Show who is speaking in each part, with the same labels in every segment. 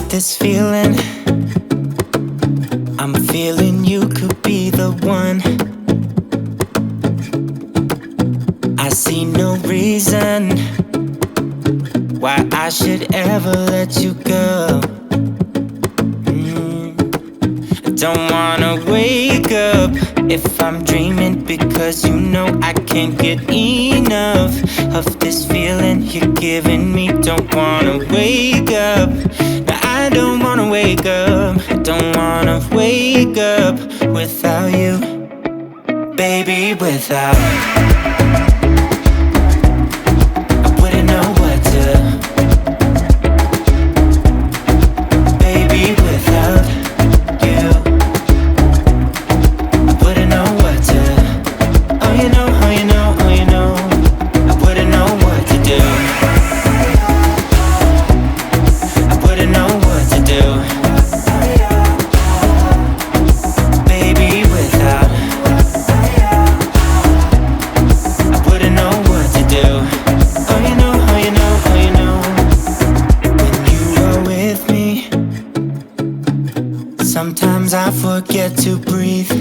Speaker 1: This feeling, I'm feeling you could be the one. I see no reason why I should ever let you go. I don't wanna wake up if I'm dreaming, because you know I can't get enough of this feeling you're giving me. Don't wanna wake up. I don't wanna wake up, I don't wanna wake up without you, baby, without. I wouldn't know what to, baby, without you. I wouldn't know what to, oh you know, oh you know, oh you know, I wouldn't know what to do. Sometimes I forget to breathe.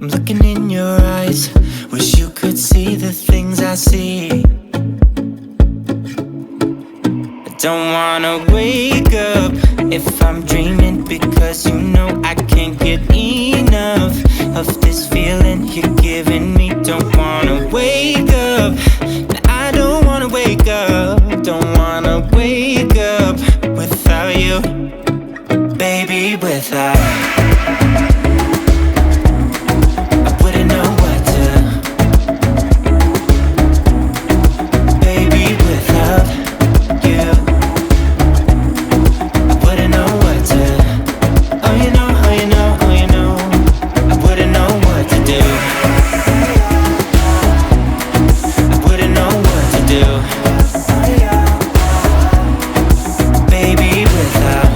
Speaker 1: I'm looking in your eyes, wish you could see the things I see. I don't wanna wake up if I'm dreaming, because you know I can't get enough of this feeling you're giving me. Don't wanna wake up, I don't wanna wake up, don't wanna wake up without you, baby, without. I wouldn't know what to, baby, without you. I wouldn't know what to, oh you know, oh you know, oh you know, I wouldn't know what to do. I wouldn't know what to do, baby, without.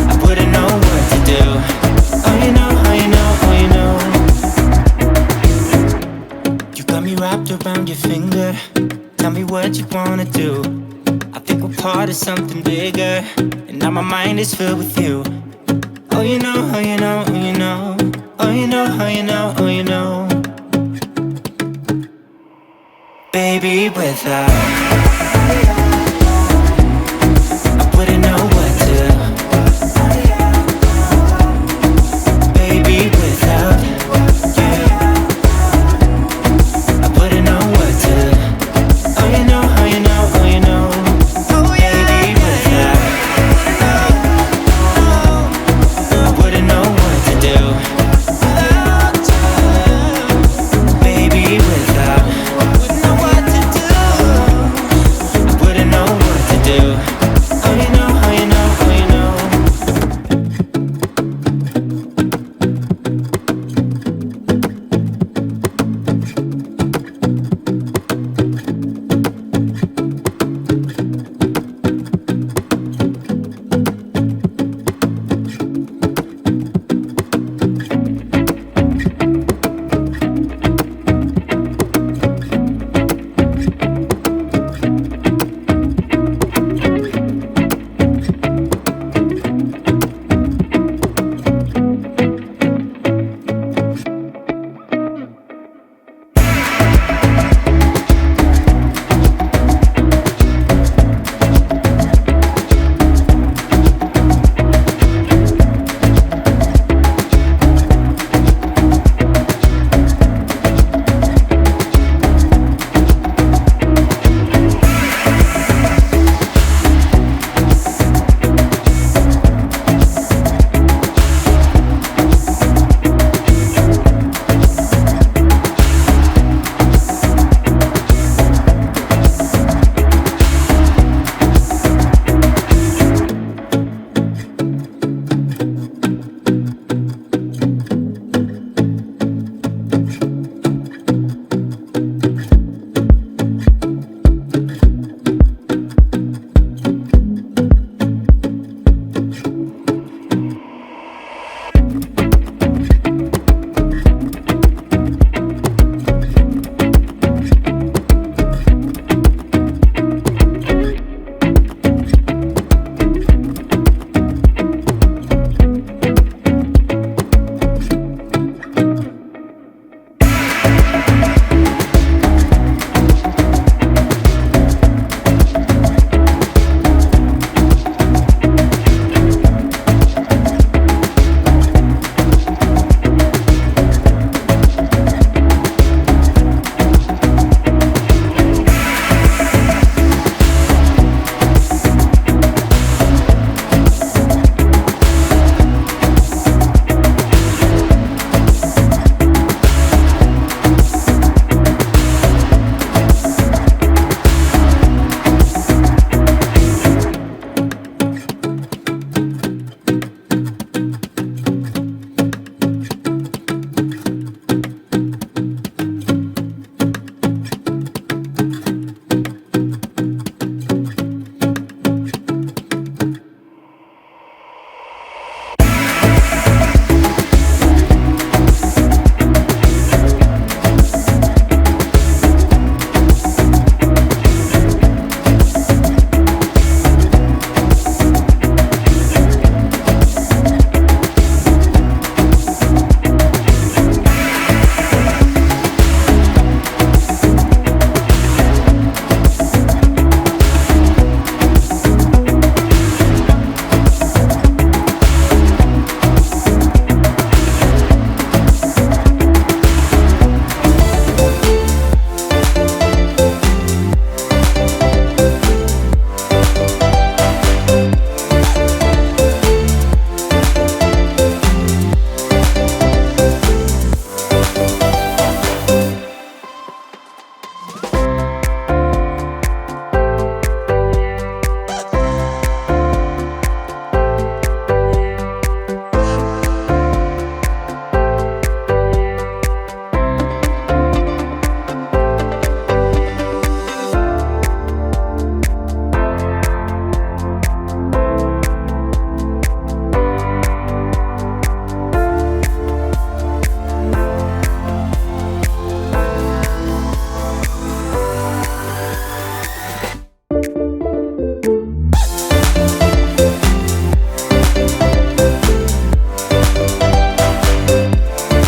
Speaker 1: I wouldn't know what to do, oh you know, oh you know, oh you know. You got me wrapped around your finger, tell me what you wanna do. I think we're part of something bigger, and now my mind is filled with you. Oh you know, oh you know, oh you know, oh you know, oh you know, oh you know, baby, without.